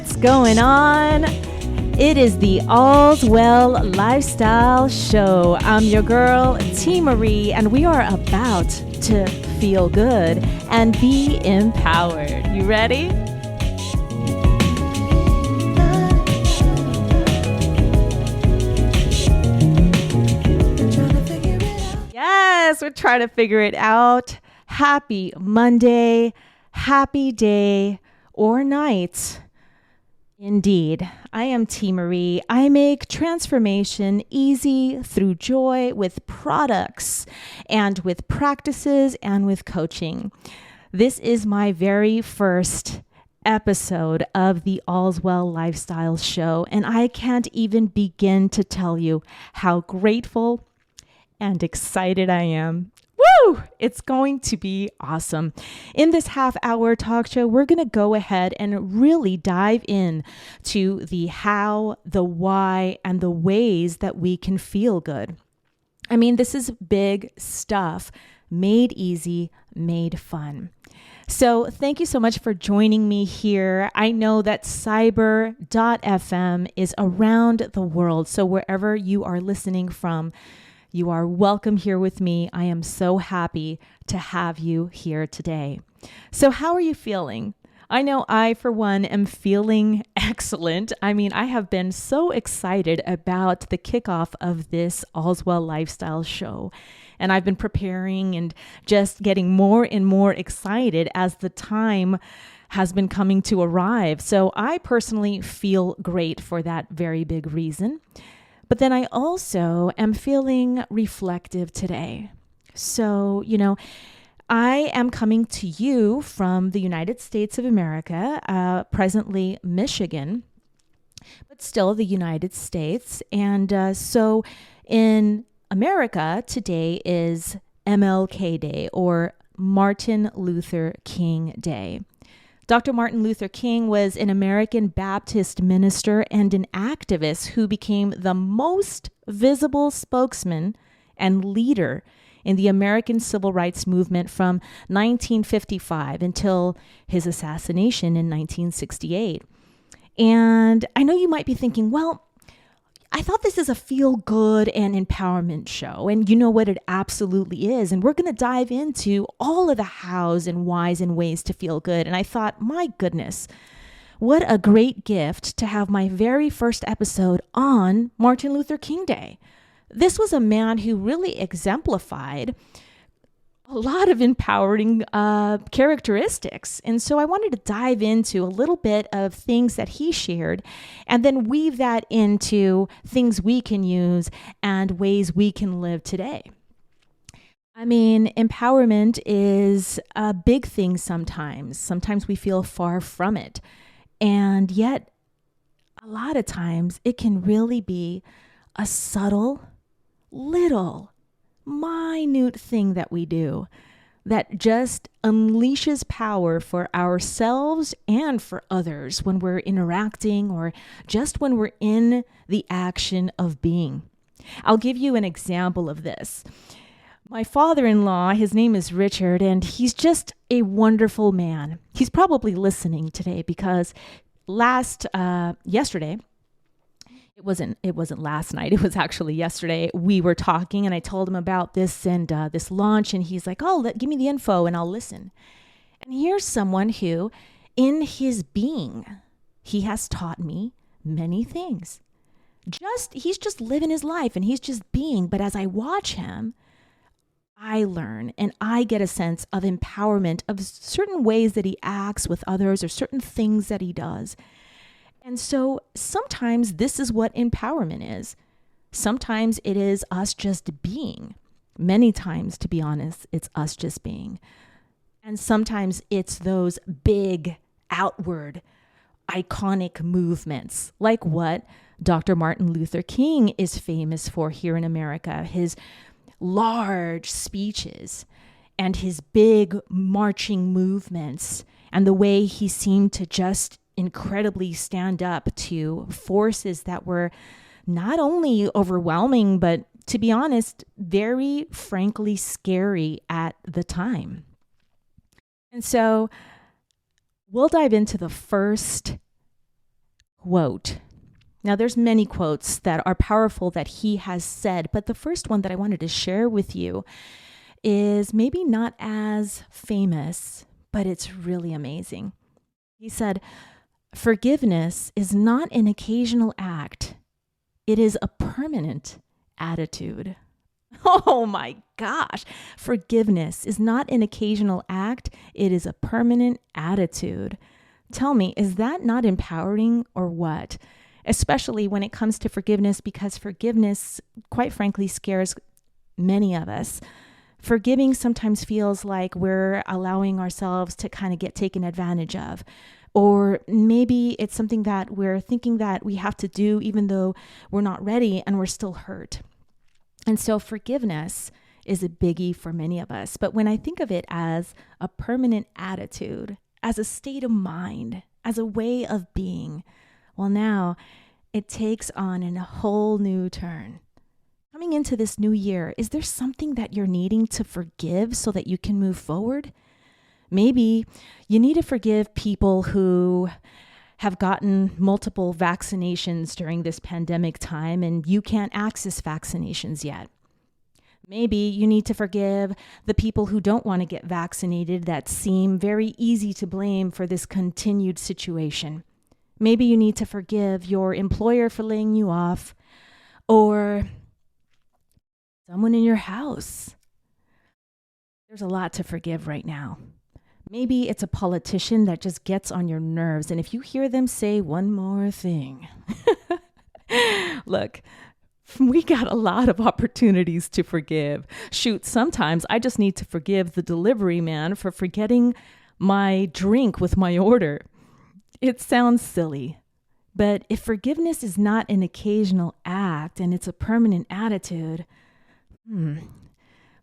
What's going on? It is the All's Well Lifestyle Show. I'm your girl, Teemaree, and we are about to feel good and be empowered. You ready? Yes, we're trying to figure it out. Happy Monday, happy day or night. Indeed, I am Teemaree. I make transformation easy through joy with products and with practices and with coaching. This is my very first episode of the All's Well Lifestyle Show, and I can't even begin to tell you how grateful and excited I am. Woo! It's going to be awesome. In this half-hour talk show, we're going to go ahead and really dive in to the how, the why, and the ways that we can feel good. I mean, this is big stuff, made easy, made fun. So thank you so much for joining me here. I know that cyber.fm is around the world. So wherever you are listening from, you are welcome here with me. I am so happy to have you here today. So how are you feeling? I know I, for one, am feeling excellent. I mean, I have been so excited about the kickoff of this All's Well Lifestyle Show. And I've been preparing and just getting more and more excited as the time has been coming to arrive. So I personally feel great for that very big reason. But then I also am feeling reflective today. So, I am coming to you from the United States of America, presently Michigan, but still the United States. And so in America, today is MLK Day, or Martin Luther King Day. Dr. Martin Luther King was an American Baptist minister and an activist who became the most visible spokesman and leader in the American civil rights movement from 1955 until his assassination in 1968. And I know you might be thinking, well, I thought this is a feel-good and empowerment show, and you know what, it absolutely is. And we're going to dive into all of the hows and whys and ways to feel good. And I thought, my goodness, what a great gift to have my very first episode on Martin Luther King Day. This was a man who really exemplified a lot of empowering characteristics. And so I wanted to dive into a little bit of things that he shared and then weave that into things we can use and ways we can live today. I mean, empowerment is a big thing sometimes. Sometimes we feel far from it. And yet, a lot of times, it can really be a subtle, little, minute thing that we do that just unleashes power for ourselves and for others when we're interacting or just when we're in the action of being. I'll give you an example of this. My father-in-law, his name is Richard, and he's just a wonderful man. He's probably listening today because yesterday, it wasn't last night. It was actually yesterday. We were talking and I told him about this and this launch. And he's like, give me the info and I'll listen. And here's someone who in his being, he has taught me many things. He's just living his life and he's just being. But as I watch him, I learn and I get a sense of empowerment of certain ways that he acts with others or certain things that he does. And so sometimes this is what empowerment is. Sometimes it is us just being. Many times, to be honest, it's us just being. And sometimes it's those big, outward, iconic movements, like what Dr. Martin Luther King is famous for here in America. His large speeches and his big marching movements and the way he seemed to just incredibly stand up to forces that were not only overwhelming, but to be honest, very frankly scary at the time. And so we'll dive into the first quote. Now, there's many quotes that are powerful that he has said, but the first one that I wanted to share with you is maybe not as famous, but it's really amazing. He said, "Forgiveness is not an occasional act. It is a permanent attitude." Oh my gosh. Forgiveness is not an occasional act. It is a permanent attitude. Tell me, is that not empowering or what? Especially when it comes to forgiveness, because forgiveness, quite frankly, scares many of us. Forgiving sometimes feels like we're allowing ourselves to kind of get taken advantage of. Or maybe it's something that we're thinking that we have to do even though we're not ready and we're still hurt. And so forgiveness is a biggie for many of us. But when I think of it as a permanent attitude, as a state of mind, as a way of being, well, now it takes on a whole new turn. Coming into this new year, is there something that you're needing to forgive so that you can move forward? Maybe you need to forgive people who have gotten multiple vaccinations during this pandemic time and you can't access vaccinations yet. Maybe you need to forgive the people who don't want to get vaccinated that seem very easy to blame for this continued situation. Maybe you need to forgive your employer for laying you off, or someone in your house. There's a lot to forgive right now. Maybe it's a politician that just gets on your nerves, and if you hear them say one more thing, look, we got a lot of opportunities to forgive. Shoot, sometimes I just need to forgive the delivery man for forgetting my drink with my order. It sounds silly, but if forgiveness is not an occasional act and it's a permanent attitude,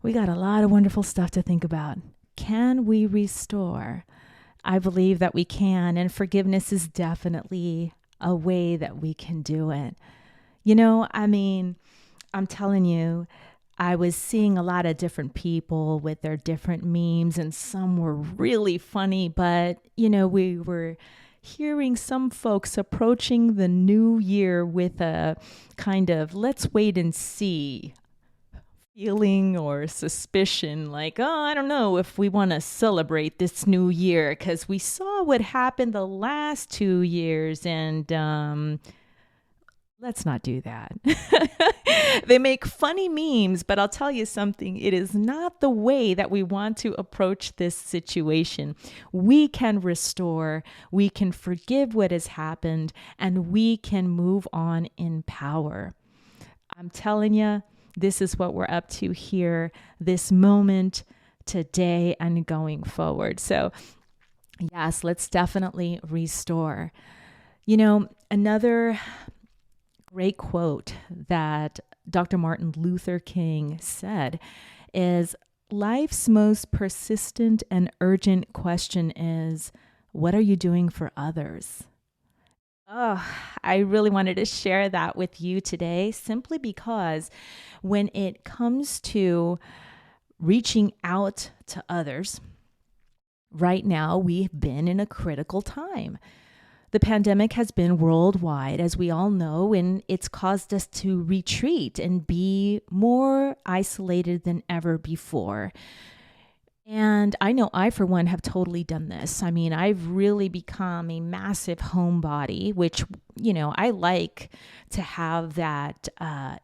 we got a lot of wonderful stuff to think about. Can we restore? I believe that we can, and forgiveness is definitely a way that we can do it. I'm telling you, I was seeing a lot of different people with their different memes, and some were really funny, but, we were hearing some folks approaching the new year with a kind of let's wait and see feeling or suspicion, like, I don't know if we want to celebrate this new year because we saw what happened the last 2 years, and let's not do that. They make funny memes, but I'll tell you something. It is not the way that we want to approach this situation. We can restore, we can forgive what has happened, and we can move on in power. I'm telling you, this is what we're up to here, this moment, today, and going forward. So, yes, let's definitely restore. Another great quote that Dr. Martin Luther King said is, life's most persistent and urgent question is, what are you doing for others? Oh, I really wanted to share that with you today, simply because when it comes to reaching out to others, right now we've been in a critical time. The pandemic has been worldwide, as we all know, and it's caused us to retreat and be more isolated than ever before. And I know I, for one, have totally done this. I've really become a massive homebody, which, I like to have that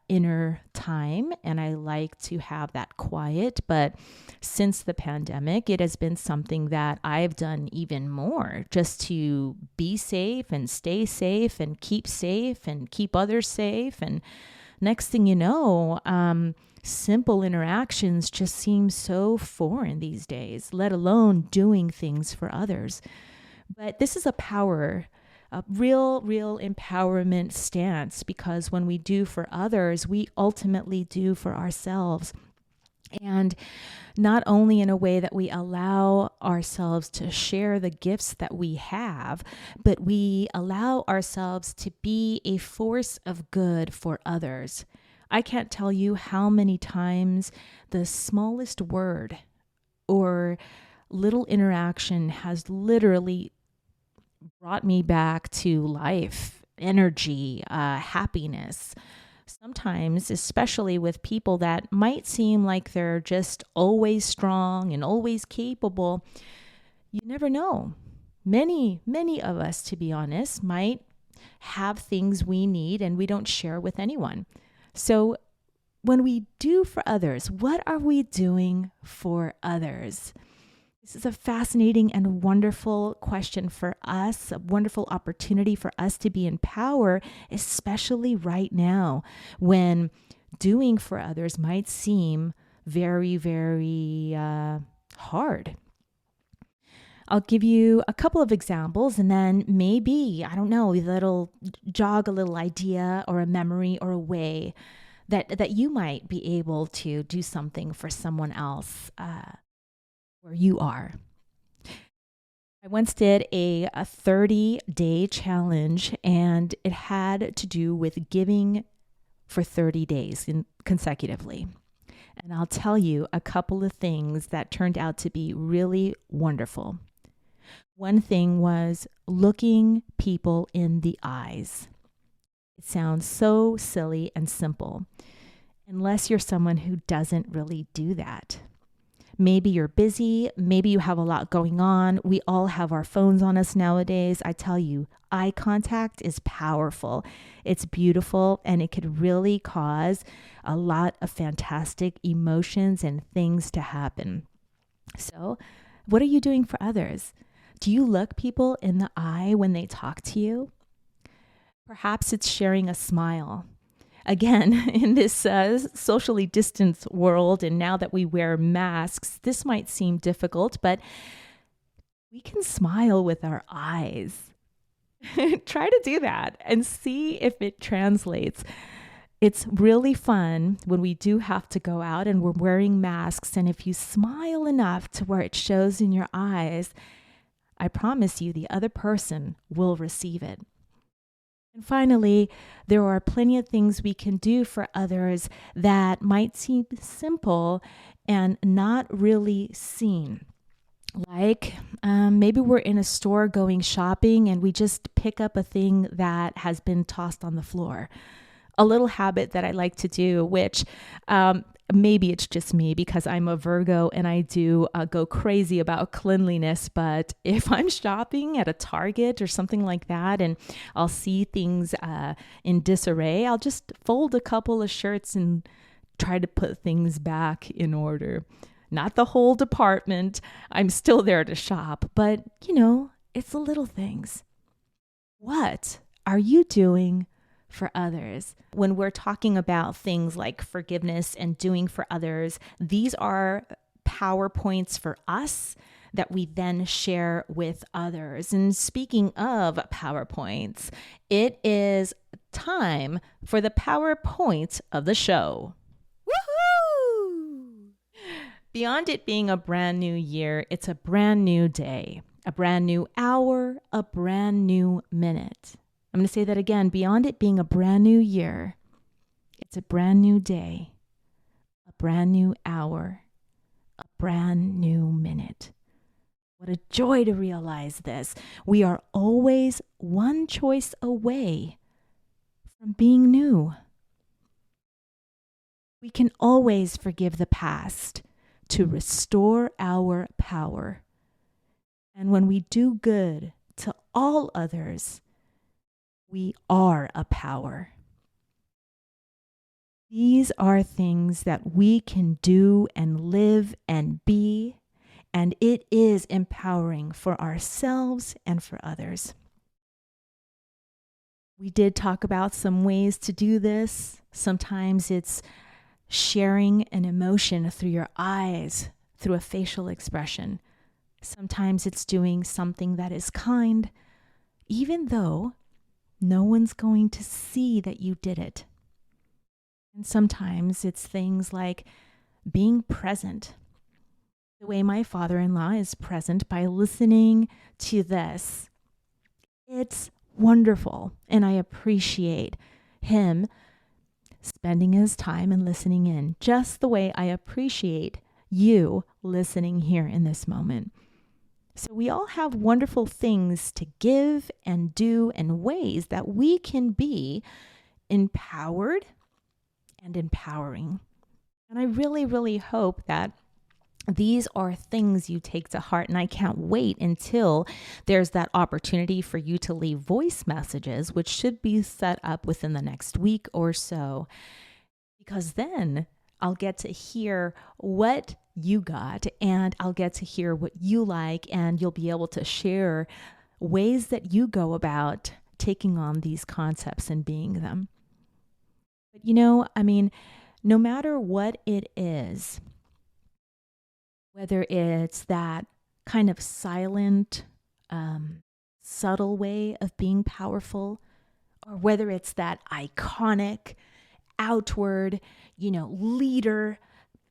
inner time and I like to have that quiet. But since the pandemic, it has been something that I've done even more just to be safe and stay safe and keep others safe. And next thing you know, simple interactions just seem so foreign these days, let alone doing things for others. But this is a real empowerment stance, because when we do for others, we ultimately do for ourselves. And not only in a way that we allow ourselves to share the gifts that we have, but we allow ourselves to be a force of good for others. I can't tell you how many times the smallest word or little interaction has literally brought me back to life energy, happiness. Sometimes, especially with people that might seem like they're just always strong and always capable, you never know. Many of us, to be honest, might have things we need and we don't share with anyone. So when we do for others, what are we doing for others? This is a fascinating and wonderful question for us, a wonderful opportunity for us to be in power, especially right now when doing for others might seem very, very hard. I'll give you a couple of examples and then maybe, I don't know, that'll jog a little idea or a memory or a way that you might be able to do something for someone else where you are. I once did a 30-day challenge, and it had to do with giving for 30 days consecutively. And I'll tell you a couple of things that turned out to be really wonderful. One thing was looking people in the eyes. It sounds so silly and simple, unless you're someone who doesn't really do that. Maybe you're busy. Maybe you have a lot going on. We all have our phones on us nowadays. I tell you, eye contact is powerful. It's beautiful, and it could really cause a lot of fantastic emotions and things to happen. So, what are you doing for others? Do you look people in the eye when they talk to you? Perhaps it's sharing a smile. Again, in this socially distanced world, and now that we wear masks, this might seem difficult, but we can smile with our eyes. Try to do that and see if it translates. It's really fun when we do have to go out and we're wearing masks, and if you smile enough to where it shows in your eyes, I promise you the other person will receive it. And finally, there are plenty of things we can do for others that might seem simple and not really seen. Like maybe we're in a store going shopping and we just pick up a thing that has been tossed on the floor. A little habit that I like to do, which maybe it's just me because I'm a Virgo and I do go crazy about cleanliness. But if I'm shopping at a Target or something like that and I'll see things in disarray, I'll just fold a couple of shirts and try to put things back in order. Not the whole department. I'm still there to shop. But, it's the little things. What are you doing for others? When we're talking about things like forgiveness and doing for others, these are PowerPoints for us that we then share with others. And speaking of PowerPoints, it is time for the PowerPoint of the show. Woohoo! Beyond it being a brand new year, it's a brand new day, a brand new hour, a brand new minute. I'm going to say that again. Beyond it being a brand new year, it's a brand new day, a brand new hour, a brand new minute. What a joy to realize this. We are always one choice away from being new. We can always forgive the past to restore our power. And when we do good to all others, we are a power. These are things that we can do and live and be, and it is empowering for ourselves and for others. We did talk about some ways to do this. Sometimes it's sharing an emotion through your eyes, through a facial expression. Sometimes it's doing something that is kind, even though no one's going to see that you did it. And sometimes it's things like being present, the way my father-in-law is present by listening to this. It's wonderful, and I appreciate him spending his time and listening in, just the way I appreciate you listening here in this moment. So we all have wonderful things to give and do and ways that we can be empowered and empowering. And I really, really hope that these are things you take to heart. And I can't wait until there's that opportunity for you to leave voice messages, which should be set up within the next week or so, because then I'll get to hear what you got and I'll get to hear what you like, and you'll be able to share ways that you go about taking on these concepts and being them. But no matter what it is, whether it's that kind of silent, subtle way of being powerful, or whether it's that iconic, outward, leader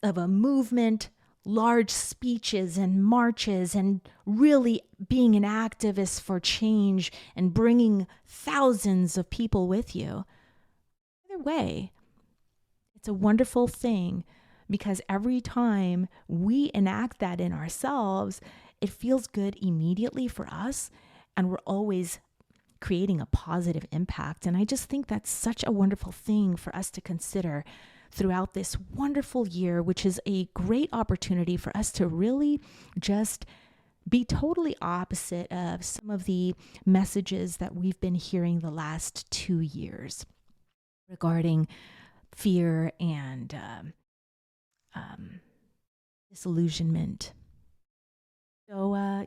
of a movement, large speeches and marches, and really being an activist for change and bringing thousands of people with you. Either way, it's a wonderful thing, because every time we enact that in ourselves, it feels good immediately for us, and we're always creating a positive impact. And I just think that's such a wonderful thing for us to consider throughout this wonderful year, which is a great opportunity for us to really just be totally opposite of some of the messages that we've been hearing the last 2 years regarding fear and disillusionment. So,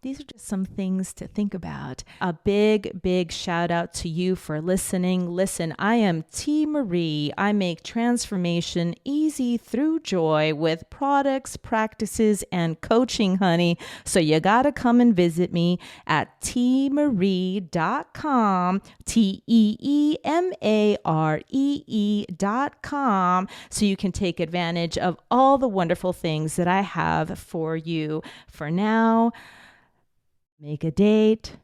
these are just some things to think about. A big, big shout out to you for listening. Listen, I am Teemaree. I make transformation easy through joy with products, practices, and coaching, honey. So you got to come and visit me at teemaree.com, teemaree.com, so you can take advantage of all the wonderful things that I have for you. For now, make a date.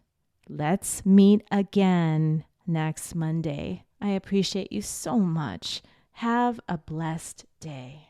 Let's meet again next Monday. I appreciate you so much. Have a blessed day.